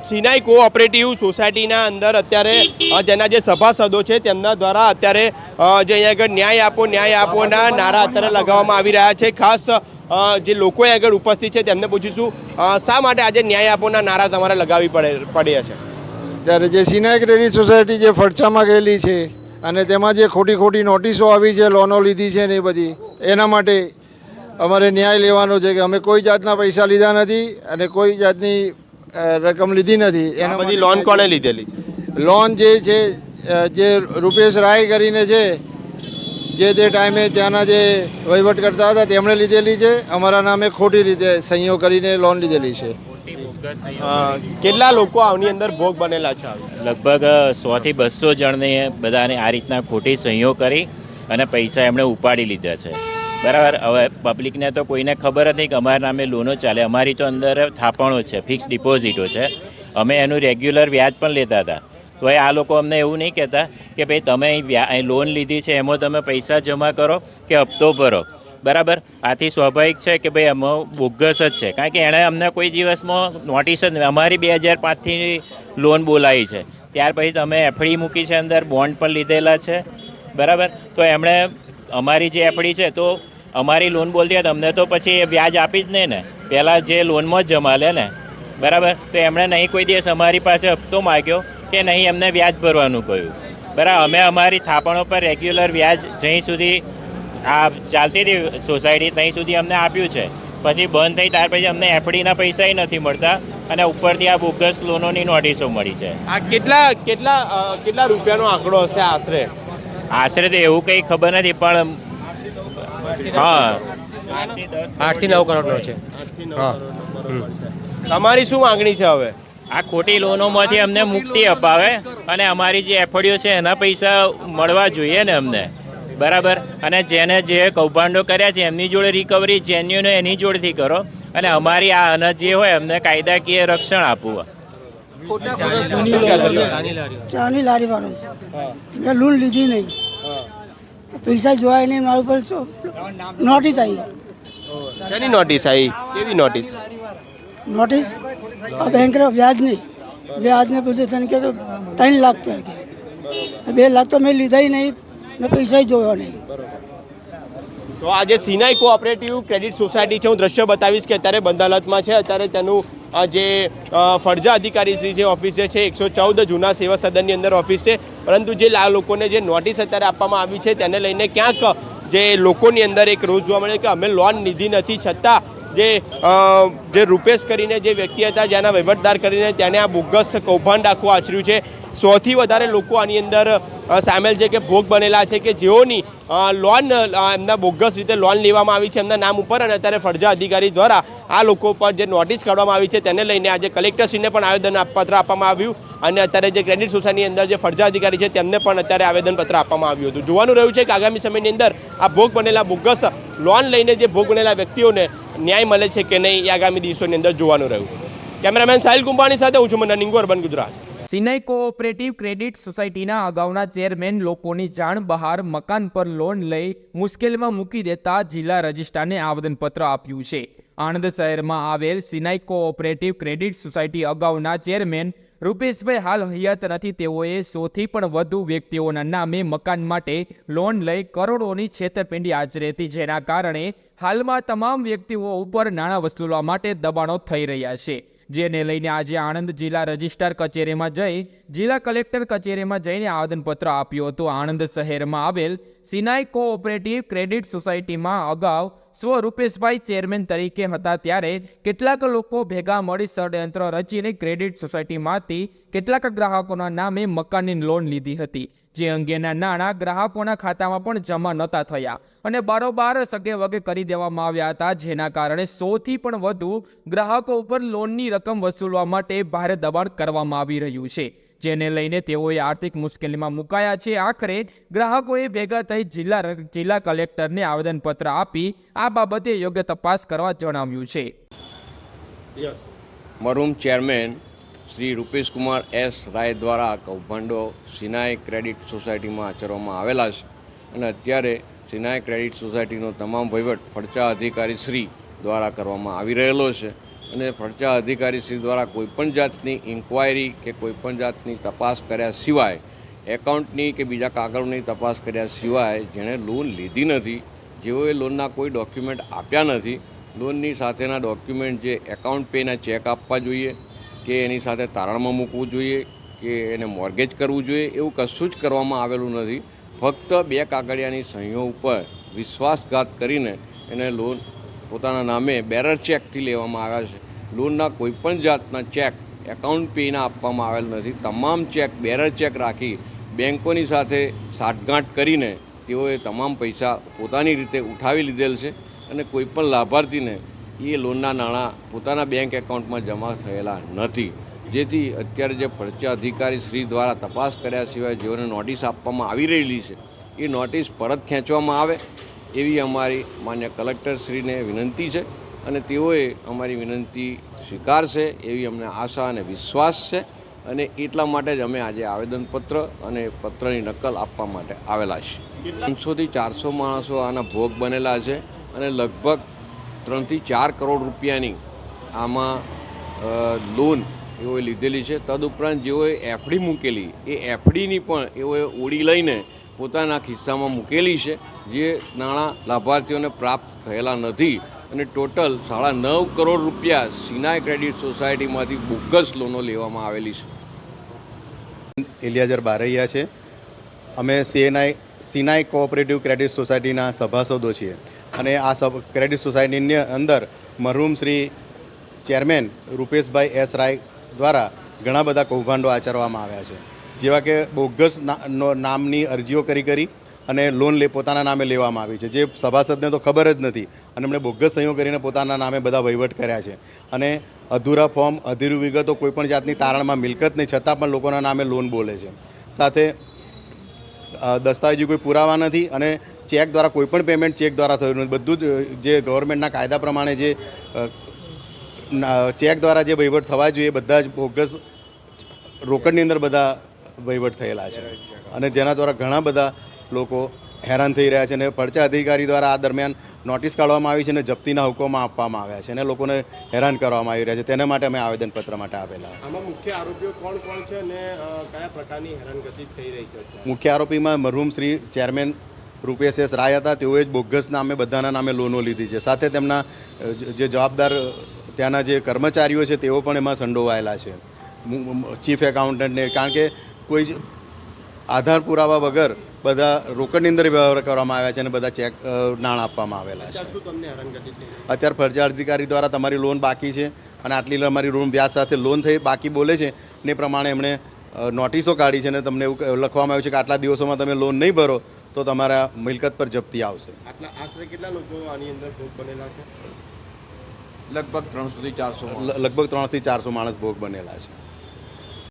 Shinai cooperative સોસાયટીના અંદર અત્યારે જેના જે સભાસદો છે તેમના દ્વારા અત્યારે જે અહીંયા આગળ ન્યાય આપોના નારા અત્યારે લગાવવામાં આવી રહ્યા છે। ખાસ જે લોકો અહીં આગળ ઉપસ્થિત છે તેમને પૂછીશું શા માટે આજે ન્યાય આપોના નારા તમારે લગાવી પડ્યા છે? ત્યારે જે સિનાઈ ક્રેડિટ સોસાયટી જે ફડચામાં ગયેલી છે અને તેમાં જે ખોટી નોટિસો આવી છે, લોનો લીધી છે ને એ બધી, એના માટે અમારે ન્યાય લેવાનો છે કે અમે કોઈ જાતના પૈસા લીધા નથી અને કોઈ જાતની રકમ લીધી નથી। એના બધી લોન કોણે લીધેલી છે? લોન જે છે જે રૂપેશ રાય કરીને છે, જે તે ટાઈમે ત્યાંના જે વહીવટ કરતા હતા તેમણે લીધેલી છે। અમારા નામે ખોટી રીતે સહીઓ કરીને લોન લીધેલી છે। કેટલા લોકો આની અંદર ભોગ બનેલા છે? લગભગ 100 થી 200 જણને બધાને આ રીતના ખોટી સહીઓ કરી અને પૈસા એમણે ઉપાડી લીધા છે, બરાબર। હવે પબ્લિકને તો કોઈને ખબર જ નહીં કે અમારા નામે લોનો ચાલે। અમારી તો અંદર થાપણો છે, ફિક્સ ડિપોઝિટો છે, અમે એનું રેગ્યુલર વ્યાજ પણ લેતા હતા। તો આ લોકો અમને એવું નહીં કહેતા કે ભાઈ તમે અહીં લોન લીધી છે એમાં તમે પૈસા જમા કરો કે હપ્તો ભરો, બરાબર। આથી સ્વાભાવિક છે કે ભાઈ એમાં બોગસ જ છે, કારણ કે એણે અમને કોઈ દિવસમાં નોટિસ જ નહીં। અમારી 2005થી લોન બોલાવી છે, ત્યાર પછી તમે એફડી મૂકી છે, અંદર બોન્ડ પણ લીધેલા છે, બરાબર। તો એમણે અમારી જે એફડી છે તો અમારી લોન બોલતી હતી, અમને તો પછી એ વ્યાજ આપી જ નહીં ને, પહેલાં જે લોનમાં જ જમા લે ને, બરાબર। તો એમણે નહીં કોઈ દિવસ અમારી પાસે હપ્તો માગ્યો કે નહીં એમને વ્યાજ ભરવાનું કહ્યું, બરાબર। અમે અમારી થાપણો પર રેગ્યુલર વ્યાજ જ્યાં સુધી આ ચાલતી હતી સોસાયટી ત્યાં સુધી અમને આપ્યું છે, પછી બંધ થઈ ત્યાર પછી અમને એફડીના પૈસા નથી મળતા અને ઉપરથી આ બોગસ લોનોની નોટિસો મળી છે। આ કેટલા રૂપિયાનો આંકડો હશે આશરે? આશરે તો એવું કંઈ ખબર નથી, પણ હા 8 થી 9 કરોડનો છે। તમારી શું માંગણી છે હવે? આ ખોટી લોનોમાંથી અમને મુક્તિ અપાવે અને અમારી જે એફડીઓ છે એના પૈસા મળવા જોઈએ ને અમને, બરાબર। અને જેને જે કૌભાંડો કર્યા છે એમની જોડે રિકવરી જેન્યુન એની જોડેથી કરો અને અમારી આ અનાજ જે હોય એમને કાયદાકીય રક્ષણ આપવું। ચાની લારી વાળો મેં લોન લીધી નહીં, પૈસા જોવાય નહીં, મારા ઉપર નોટિસ આવી। શેની નોટિસ આવી? કેવી નોટિસ? નોટિસ આ બેંકના વ્યાજને બધું તને કે 3 લાખ છે, કે 2 લાખ તો મેં લીધા નહીં ને પૈસા જોવા નહીં। તો આજે સિનાઈ કોઓપરેટિવ ક્રેડિટ સોસાયટી છે, હું દ્રશ્ય બતાવીશ કે અત્યારે બંધ હાલતમાં છે। અત્યારે તેનું જે ફરજા અધિકારી શ્રી જે ઓફિસ છે 114 જૂના સેવા સદનની અંદર ઓફિસ છે, પરંતુ જે લોકોને જે નોટિસ અત્યારે આપવામાં આવી છે તેને લઈને ક્યાંક જે લોકોની અંદર એક રોજ જોવા મળે કે અમે લોન લીધી નથી, છતાં જે રૂપેશ કરીને જે વ્યક્તિ હતા જેના વહીવટદાર કરીને તેને આ બોગસ કૌભાંડ આખું આચર્યું છે। 100 થી વધારે લોકો આની અંદર સામેલ છે કે ભોગ બનેલા છે કે જેઓની લોન એમના બોગસ રીતે લોન લેવામાં આવી છે એમના નામ ઉપર, અને અત્યારે ફરજા અધિકારી દ્વારા આ લોકો પર જે નોટિસ કાઢવામાં આવી છે તેને લઈને આજે કલેક્ટરશ્રીને પણ આવેદનપત્ર આપવામાં આવ્યું અને અત્યારે જે ક્રેડિટ સોસાયટીની અંદર જે ફરજા અધિકારી છે તેમને પણ અત્યારે આવેદનપત્ર આપવામાં આવ્યું હતું। જોવાનું રહ્યું છે કે આગામી સમયની અંદર આ ભોગ બનેલા બોગસ લોન લઈને જે ભોગ બનેલા વ્યક્તિઓને ન્યાય મળે છે કે નહીં એ આગામી દિવસોની અંદર જોવાનું રહ્યું। કેમેરામેન સાહિલ કુંભાણી સાથે હું છું મન્ના નિંગુ, અર્બન ગુજરાત। સિનાઈ કોઓપરેટિવ ક્રેડિટ સોસાયટીના અગાઉના ચેરમેન લોકોની જાણ બહાર મકાન પર લોન લઈ મુશ્કેલીમાં મૂકી દેતા જિલ્લા રજિસ્ટ્રારને આવેદનપત્ર આપ્યું છે। આણંદ શહેરમાં આવેલ સિનાઈ કોઓપરેટિવ ક્રેડિટ સોસાયટી અગાઉના ચેરમેન રૂપેશભાઈ હાલ હયાત નથી। તેઓએ 100 થી પણ વધુ વ્યક્તિઓના નામે મકાન માટે લોન લઈ કરોડોની છેતરપિંડી આચરી હતી, જેના કારણે હાલમાં તમામ વ્યક્તિઓ ઉપર નાણાં વસૂલવા માટે દબાણો થઈ રહ્યા છે, જેને લઈને આજે આણંદ જિલ્લા રજિસ્ટ્રાર કચેરીમાં જઈ જિલ્લા કલેક્ટર કચેરીમાં જઈને આવેદનપત્ર આપ્યું હતું। આણંદ શહેરમાં આવેલ સિનાઈ કોઓપરેટિવ ક્રેડિટ સોસાયટીમાં અગાઉ રૂપેશભાઈ ચેરમેન તરીકે હતા ત્યારે કેટલાક લોકો ભેગા મળી ષડયંત્ર રચીને ક્રેડિટ સોસાયટીમાંથી કેટલાક ગ્રાહકોના નામે મકાનની લોન લીધી હતી, જે અંગેના નાણાં ગ્રાહકોના ખાતામાં પણ જમા નહોતા થયા અને બારોબાર સગે વગે કરી દેવામાં આવ્યા હતા, જેના કારણે 100 થી પણ વધુ ગ્રાહકો ઉપર લોનની રકમ વસૂલવા માટે ભારે દબાણ કરવામાં આવી રહ્યું છે, જેને લઈને તેઓએ આર્થિક મુશ્કેલીમાં મુકાયા છે। આખરે ગ્રાહકોએ ભેગા થઈ જિલ્લા કલેક્ટરને આવેદનપત્ર આપી આ બાબતે યોગ્ય તપાસ કરવા જણાવ્યું છે। મરહુમ ચેરમેન શ્રી રૂપેશ કુમાર એસ રાય દ્વારા કૌભાંડો સિનાઈ ક્રેડિટ સોસાયટીમાં આચરવામાં આવેલા છે અને અત્યારે સિનાઈ ક્રેડિટ સોસાયટીનો તમામ વહીવટ ફરજા અધિકારી શ્રી દ્વારા કરવામાં આવી રહેલો છે। અને ફરજા અધિકારી શ્રી દ્વારા કોઈપણ જાતની ઇન્ક્વાયરી કે કોઈપણ જાતની તપાસ કર્યા સિવાય, એકાઉન્ટની કે બીજા કાગળોની તપાસ કર્યા સિવાય જેણે લોન લીધી નથી, જેઓએ લોનના કોઈ ડોક્યુમેન્ટ આપ્યા નથી, લોનની સાથેના ડોક્યુમેન્ટ જે એકાઉન્ટ પેના ચેક આપવા જોઈએ કે એની સાથે તારણમાં મૂકવું જોઈએ કે એને મોર્ગેજ કરવું જોઈએ, એવું કશું જ કરવામાં આવેલું નથી. ફક્ત 2 કાગળિયાની સહીઓ ઉપર વિશ્વાસઘાત કરીને એને લોન પોતાના નામે બેરર ચેકથી લેવામાં આવ્યા છે. લોનના કોઈપણ જાતના ચેક એકાઉન્ટ પેના આપવામાં આવેલ નથી. તમામ ચેક બેરર ચેક રાખી બેંકોની સાથે સાઠગાંઠ કરીને તેઓએ તમામ પૈસા પોતાની રીતે ઉઠાવી લીધેલ છે અને કોઈપણ લાભાર્થીને એ લોનના નાણાં પોતાના બેંક એકાઉન્ટમાં જમા થયેલા નથી. જેથી અત્યારે જે ફરજા અધિકારી શ્રી દ્વારા તપાસ કર્યા સિવાય જેઓને નોટિસ આપવામાં આવી રહેલી છે એ નોટિસ પરત ખેંચવામાં આવે એવી અમારી માન્ય કલેક્ટરશ્રીને વિનંતી છે અને તેઓએ અમારી વિનંતી સ્વીકારશે એવી અમને આશા અને વિશ્વાસ છે. અને એટલા માટે જ અમે આજે આવેદનપત્ર અને પત્રની નકલ આપવા માટે આવેલા છીએ. 300થી 400 માણસો આના ભોગ બનેલા છે અને લગભગ 3 થી 4 કરોડ રૂપિયાની આમાં લોન એઓએ લીધેલી છે. તદુપરાંત જેઓએ એફડી મૂકેલી એ એફડીની પણ એઓએ ઓળી લઈને પોતાના ખિસ્સામાં મૂકેલી છે, જે નાણાં લાભાર્થીઓને પ્રાપ્ત થયેલા નથી અને ટોટલ 9.5 કરોડ રૂપિયા સિનાય ક્રેડિટ સોસાયટીમાંથી બોગસ લોનો લેવામાં આવેલી છે. એલિયાજર બારૈયા છે. અમે સિનાઈ કોઓપરેટિવ ક્રેડિટ સોસાયટીના સભાસદો છીએ અને આ ક્રેડિટ સોસાયટીની અંદર મરહુમ શ્રી ચેરમેન રૂપેશભાઈ એસ રાય દ્વારા ઘણા બધા કૌભાંડો આચરવામાં આવ્યા છે, જેવા કે બોગસ નામની અરજીઓ કરી અને લોન પોતાના નામે લેવામાં આવી છે, જે સભાસદને તો ખબર જ નથી અને એમણે બોગસ સહીઓ કરીને પોતાના નામે બધા વહીવટ કર્યા છે અને અધૂરા ફોર્મ, અધૂરી વિગતો, કોઈપણ જાતની તારણમાં મિલકત નહીં છતાં પણ લોકોના નામે લોન બોલે છે. સાથે દસ્તાવેજી કોઈ પુરાવા નથી અને ચેક દ્વારા કોઈપણ પેમેન્ટ ચેક દ્વારા થયું નથી. બધું જ જે ગવર્મેન્ટના કાયદા પ્રમાણે જે ચેક દ્વારા જે વહીવટ થવા જોઈએ બધા જ બોગસ રોકડની અંદર બધા વહીવટ થયેલા છે અને જેના દ્વારા ઘણા બધા લોકો હેરાન થઈ રહ્યા છે અને ફરજા અધિકારી દ્વારા આ દરમિયાન નોટિસ કાઢવામાં આવી છે અને જપ્તીના હુકમો આપવામાં આવ્યા છે અને લોકોને હેરાન કરવામાં આવી રહ્યા છે. તેના માટે અમે આવેદનપત્ર માટે આપેલા. આમાં મુખ્ય આરોપીઓ કોણ કોણ છે અને કયા પ્રકારની હેરાનગતિ થઈ રહી છે? મુખ્ય આરોપીમાં મરહુમ શ્રી ચેરમેન રૂપેશ એસ રાય હતા. તેઓએ જ બોગસ નામે બધાના નામે લોનો લીધી છે. સાથે તેમના જે જવાબદાર ત્યાંના જે કર્મચારીઓ છે તેઓ પણ એમાં સંડોવાયેલા છે, ચીફ એકાઉન્ટન્ટને. કારણ કે કોઈ જ આધાર પુરાવા વગર બધા રોકડની અંદર વ્યવહાર કરવામાં આવ્યા છે અને બધા ચેક નાણાં આપવામાં આવેલા છે. અત્યારે ફરજા અધિકારી દ્વારા તમારી લોન બાકી છે અને આટલી અમારી લોન વ્યાજ સાથે લોન થઈ બાકી બોલે છે ને પ્રમાણે એમણે નોટિસો કાઢી છે અને તમને એવું લખવામાં આવ્યું છે કે આટલા દિવસોમાં તમે લોન નહીં ભરો તો તમારા મિલકત પર જપ્તી આવશે. આશરે કેટલા લોકો આની અંદર ભોગ બનેલા છે? લગભગ 300 થી 400 લગભગ 300 થી 400 માણસ ભોગ બનેલા છે.